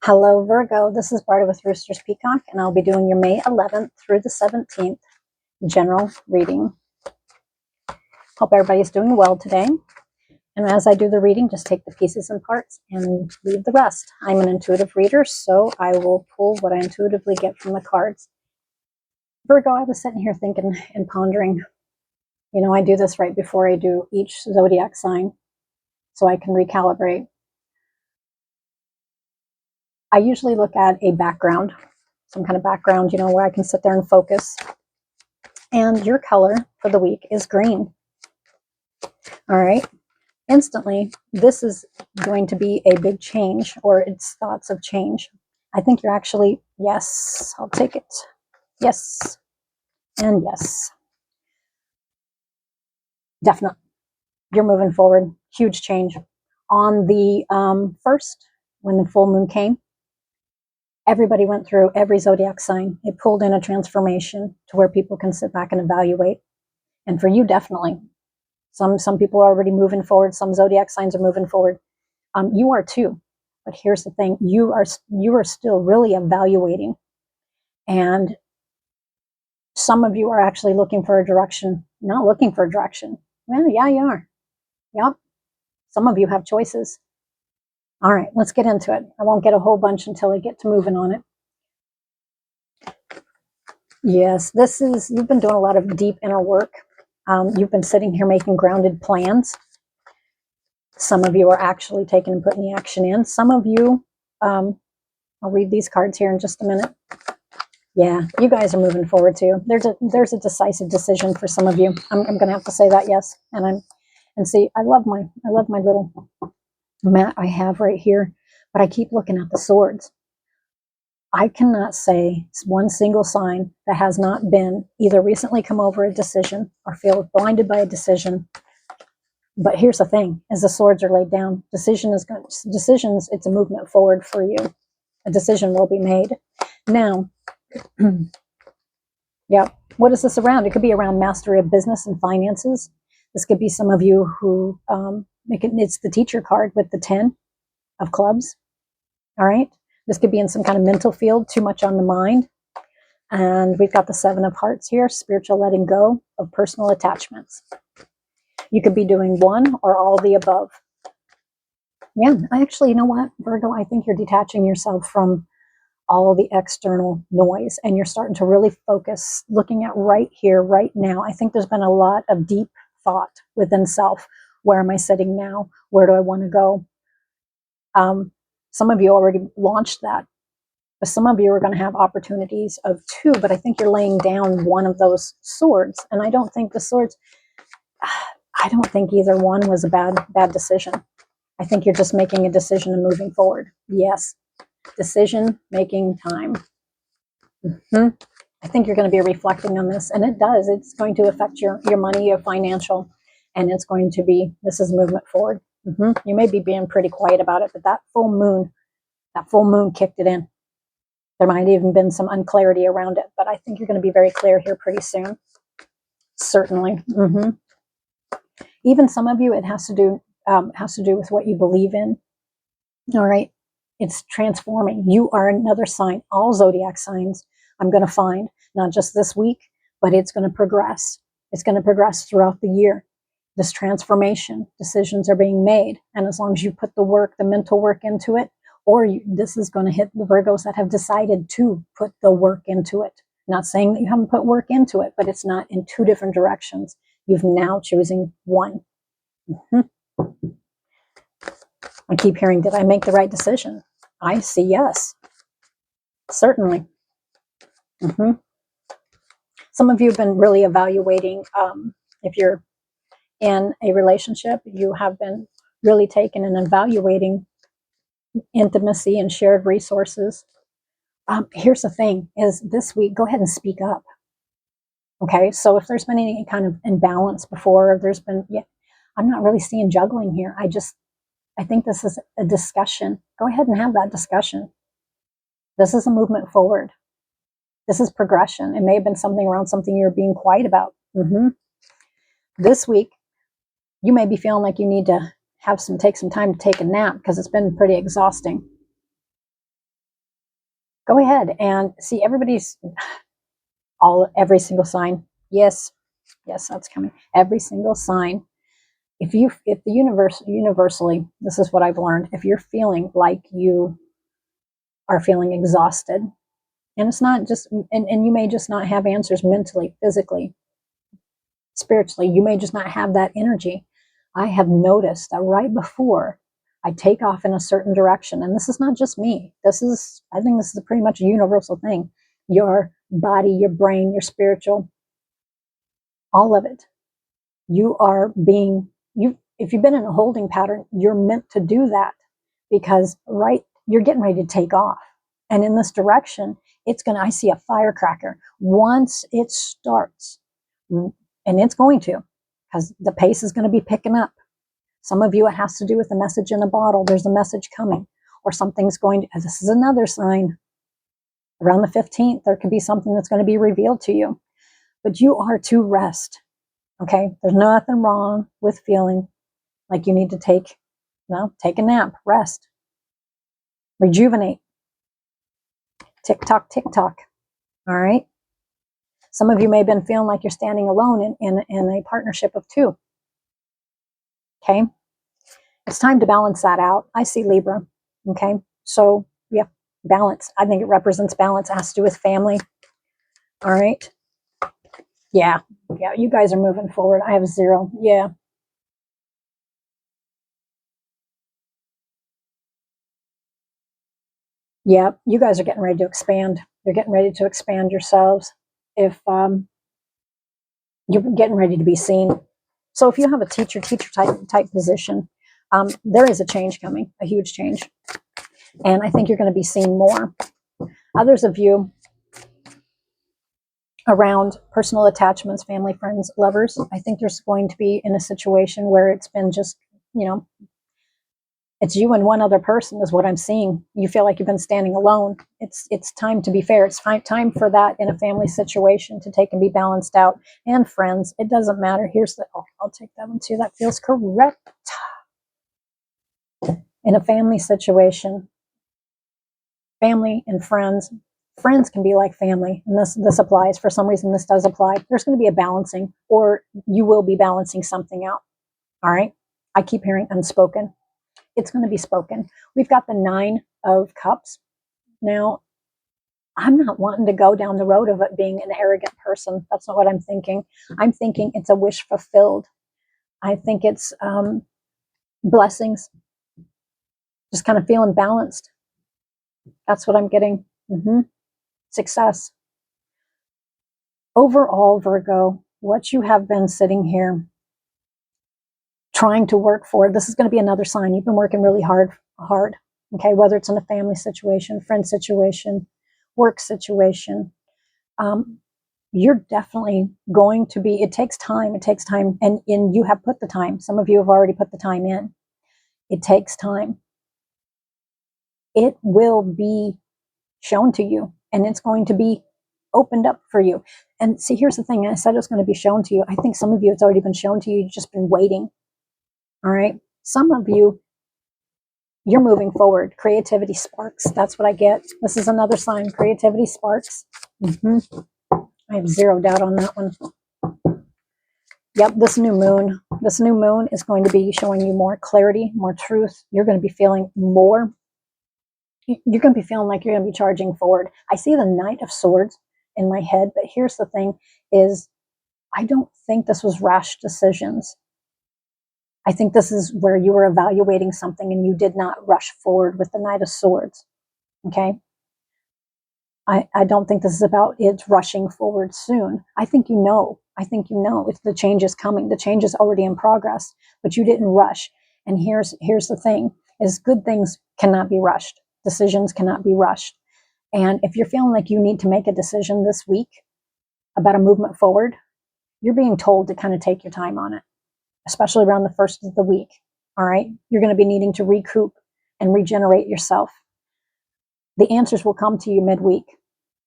Hello, Virgo. This is Barta with Roosters, Peacock, and I'll be doing your May 11th through the 17th general reading. Hope everybody's doing well today. And as I do the reading, just take the pieces and parts and leave the rest. I'm an intuitive reader, so I will pull what I intuitively get from the cards. Virgo, I was sitting here thinking and pondering. You know, I do this right before I do each zodiac sign, so I can recalibrate. I usually look at a background, some kind of background, you know, where I can sit there and focus. And your color for the week is green. All right. Instantly, this is going to be a big change, or it's thoughts of change. I think you're actually, yes, I'll take it. Yes. And yes. Definitely. You're moving forward. Huge change. On the 1st, when the full moon came, everybody went through every zodiac sign. It pulled in a transformation to where people can sit back and evaluate. And for you, definitely. Some people are already moving forward. Some zodiac signs are moving forward. You are too. But here's the thing. You are still really evaluating. And some of you are actually looking for a direction, not looking for a direction. Well, yeah, you are. Yep. Some of you have choices. All right, let's get into it. I won't get a whole bunch until I get to moving on it. Yes, you've been doing a lot of deep inner work. You've been sitting here making grounded plans. Some of you are actually taking and putting the action in. Some of you, I'll read these cards here in just a minute. Yeah, you guys are moving forward too. There's a decisive decision for some of you. I'm going to have to say that, yes. And see, I love my little mat I have right here, but I keep looking at the swords. I cannot say one single sign that has not been either recently come over a decision or feel blinded by a decision. But here's the thing, as the swords are laid down, decisions, it's a movement forward for you. A decision will be made. Now, yeah, what is this around? It could be around mastery of business and finances. This could be some of you who, it's the teacher card with the 10 of clubs. All right. This could be in some kind of mental field, too much on the mind. And we've got the 7 of hearts here, spiritual letting go of personal attachments. You could be doing one or all the above. Yeah, actually, you know what, Virgo, I think you're detaching yourself from all the external noise and you're starting to really focus, looking at right here, right now. I think there's been a lot of deep thought within self. Where am I sitting now? Where do I want to go? Some of you already launched that. But some of you are going to have opportunities of 2, but I think you're laying down one of those swords. And I don't think the swords, I don't think either one was a bad decision. I think you're just making a decision and moving forward. Yes. Decision making time. I think you're going to be reflecting on this, and it does. It's going to affect your money, your financial, and it's going to be, this is movement forward. You may be being pretty quiet about it, but that full moon kicked it in. There might even been some unclarity around it, but I think you're going to be very clear here pretty soon. Certainly. Even some of you, it has to do with what you believe in. All right. It's transforming. You are another sign. All zodiac signs I'm going to find, not just this week, but it's going to progress. It's going to progress throughout the year. This transformation, decisions are being made. And as long as you put the work, the mental work into it, this is going to hit the Virgos that have decided to put the work into it. Not saying that you haven't put work into it, but it's not in 2 different directions. You've now choosing one. I keep hearing, did I make the right decision? I see yes. Certainly. Some of you have been really evaluating, if you're in a relationship, you have been really taking and evaluating intimacy and shared resources. Here's the thing, is this week, go ahead and speak up. Okay, so if there's been any kind of imbalance before, there's been, I'm not really seeing juggling here. I think this is a discussion. Go ahead and have that discussion. This is a movement forward. This is progression. It may have been something around something you're being quiet about. This week, you may be feeling like you need to take some time to take a nap because it's been pretty exhausting. Go ahead and see everybody's, every single sign. Yes, yes, that's coming. Every single sign. If the universally, this is what I've learned. If you're feeling like you are feeling exhausted, and it's not just, and you may just not have answers mentally, physically, spiritually, you may just not have that energy. I have noticed that right before I take off in a certain direction, and this is not just me, I think this is pretty much a universal thing. Your body, your brain, your spiritual, all of it. You are being, if you've been in a holding pattern, you're meant to do that because, right, you're getting ready to take off. And in this direction, I see a firecracker. Once it starts, and it's going to, because the pace is going to be picking up. Some of you, it has to do with the message in a bottle. There's a message coming, or something's going to, this is another sign. Around the 15th, there could be something that's going to be revealed to you. But you are to rest. Okay? There's nothing wrong with feeling like you need to take a nap, rest, rejuvenate. Tick tock, tick tock. All right? Some of you may have been feeling like you're standing alone in a partnership of two. Okay? It's time to balance that out. I see Libra. Okay? So, yeah, balance. I think it represents balance. It has to do with family. All right? Yeah, you guys are moving forward. I have 0. Yeah. Yeah, you guys are getting ready to expand. You're getting ready to expand yourselves. If you're getting ready to be seen. So if you have a teacher type position, there is a change coming, a huge change. And I think you're going to be seen more. Others of you around personal attachments, family, friends, lovers, I think there's going to be in a situation where it's been just, it's you and one other person is what I'm seeing. You feel like you've been standing alone. It's time to be fair. It's time for that in a family situation to take and be balanced out. And friends, it doesn't matter. I'll take that one too. That feels correct. In a family situation, family and friends can be like family, and this applies. For some reason, this does apply. There's going to be a balancing, or you will be balancing something out. All right? I keep hearing unspoken. It's going to be spoken. We've got the 9 of Cups. Now, I'm not wanting to go down the road of it being an arrogant person. That's not what I'm thinking. I'm thinking it's a wish fulfilled. I think it's blessings. Just kind of feeling balanced. That's what I'm getting. Success. Overall, Virgo, what you have been sitting here trying to work for, this is going to be another sign. You've been working really hard. Okay, whether it's in a family situation, friend situation, work situation, you're definitely going to be, it takes time, and you have put the time. Some of you have already put the time in. It takes time. It will be shown to you, and it's going to be opened up for you. And see, here's the thing. I said it's going to be shown to you. I think some of you, it's already been shown to you. You've just been waiting. All right. Some of you, you're moving forward. Creativity sparks. That's what I get. This is another sign. Creativity sparks. I have 0 doubt on that one. Yep, this new moon is going to be showing you more clarity, more truth. You're going to be feeling more. You're going to be feeling like you're going to be charging forward. I see the Knight of Swords in my head, but here's the thing is, I don't think this was rash decisions. I think this is where you were evaluating something and you did not rush forward with the Knight of Swords. Okay? I don't think this is about it rushing forward soon. I think you know. It's the change is coming. The change is already in progress, but you didn't rush. And here's the thing, is good things cannot be rushed. Decisions cannot be rushed. And if you're feeling like you need to make a decision this week about a movement forward, you're being told to kind of take your time on it, especially around the first of the week. All right? You're going to be needing to recoup and regenerate yourself. The answers will come to you midweek,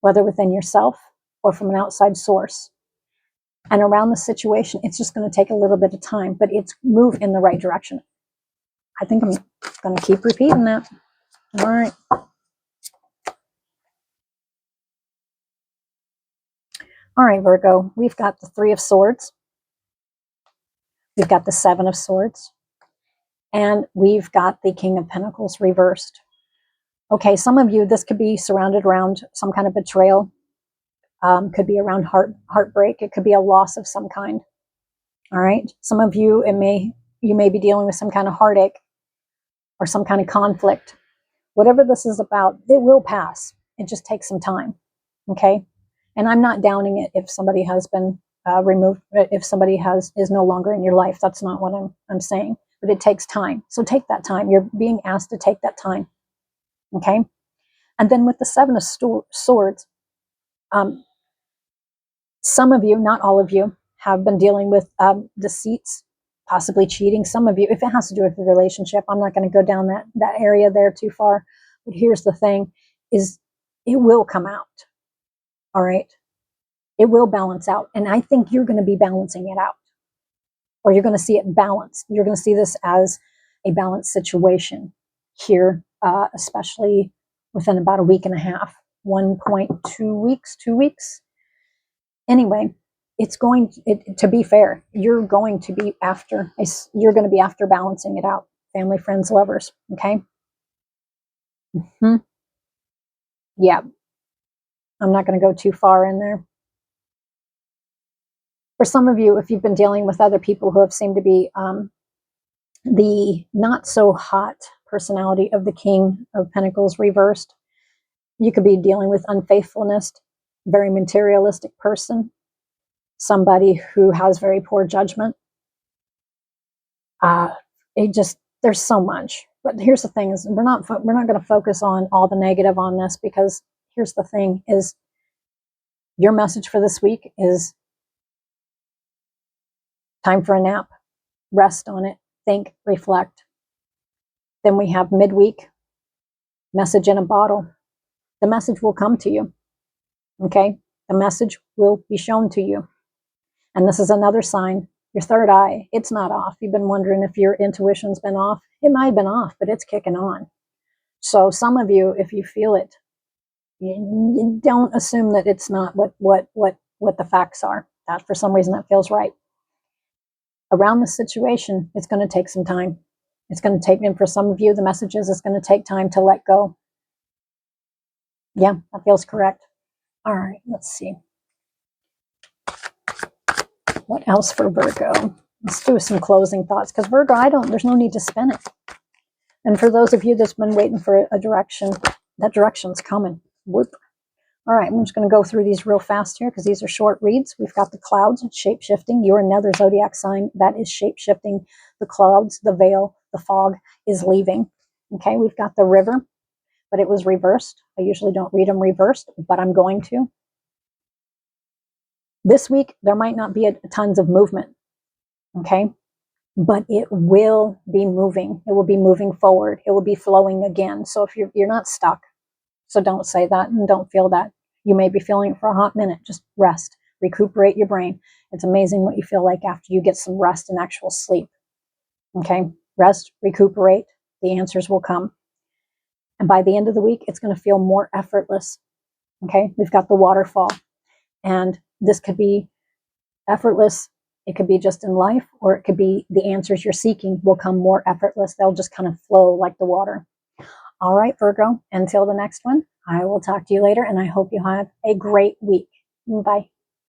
whether within yourself or from an outside source. And around the situation, it's just going to take a little bit of time, but it's move in the right direction. I think I'm going to keep repeating that. All right. All right, Virgo, we've got the Three of Swords. We've got the Seven of Swords. And we've got the King of Pentacles reversed. Okay, some of you, this could be surrounded around some kind of betrayal. Could be around heartbreak. It could be a loss of some kind. All right. Some of you, you may be dealing with some kind of heartache or some kind of conflict. Whatever this is about, it will pass. It just takes some time. Okay. And I'm not downing it if somebody has been removed, if somebody is no longer in your life. That's not what I'm saying. But it takes time. So take that time. You're being asked to take that time. Okay. And then with the Seven of Swords, some of you, not all of you, have been dealing with deceits, possibly cheating. Some of you, if it has to do with the relationship, I'm not going to go down that area there too far. But here's the thing, is it will come out. All right. It will balance out. And I think you're going to be balancing it out. Or you're going to see it balanced. You're going to see this as a balanced situation here, especially within about a week and a half, 1.2 weeks, 2 weeks. Anyway, it's going to be fair. You're going to be after balancing it out. Family, friends, lovers. Okay. Yeah. I'm not going to go too far in there. For some of you, if you've been dealing with other people who have seemed to be the not so hot personality of the King of Pentacles reversed, you could be dealing with unfaithfulness, very materialistic person, somebody who has very poor judgment. There's so much. But here's the thing: is we're not going to focus on all the negative on this, because here's the thing: is your message for this week is time for a nap, rest on it, think, reflect. Then we have midweek, message in a bottle. The message will come to you. Okay, the message will be shown to you. And this is another sign. Your third eye, it's not off. You've been wondering if your intuition's been off. It might have been off, but it's kicking on. So some of you, if you feel it, you don't assume that it's not what the facts are. That for some reason that feels right. Around the situation, it's going to take some time. It's going to take, and for some of you, the message is it's going to take time to let go. Yeah, that feels correct. All right, let's see. What else for Virgo? Let's do some closing thoughts, because Virgo, there's no need to spin it. And for those of you that's been waiting for a direction, that direction's coming. Whoop. All right, I'm just going to go through these real fast here, because these are short reads. We've got the clouds, shape-shifting. You're another zodiac sign that is shape-shifting. The clouds, the veil, the fog is leaving. Okay, we've got the river, but it was reversed. I usually don't read them reversed, but I'm going to. This week, there might not be tons of movement, okay? But it will be moving. It will be moving forward. It will be flowing again. So if you're not stuck, so don't say that and don't feel that. You may be feeling it for a hot minute. Just rest, recuperate your brain. It's amazing what you feel like after you get some rest and actual sleep. Okay, rest, recuperate. The answers will come. And by the end of the week, it's going to feel more effortless. Okay, we've got the waterfall. And this could be effortless. It could be just in life, or it could be the answers you're seeking will come more effortless. They'll just kind of flow like the water. All right, Virgo, until the next one, I will talk to you later, and I hope you have a great week. Bye.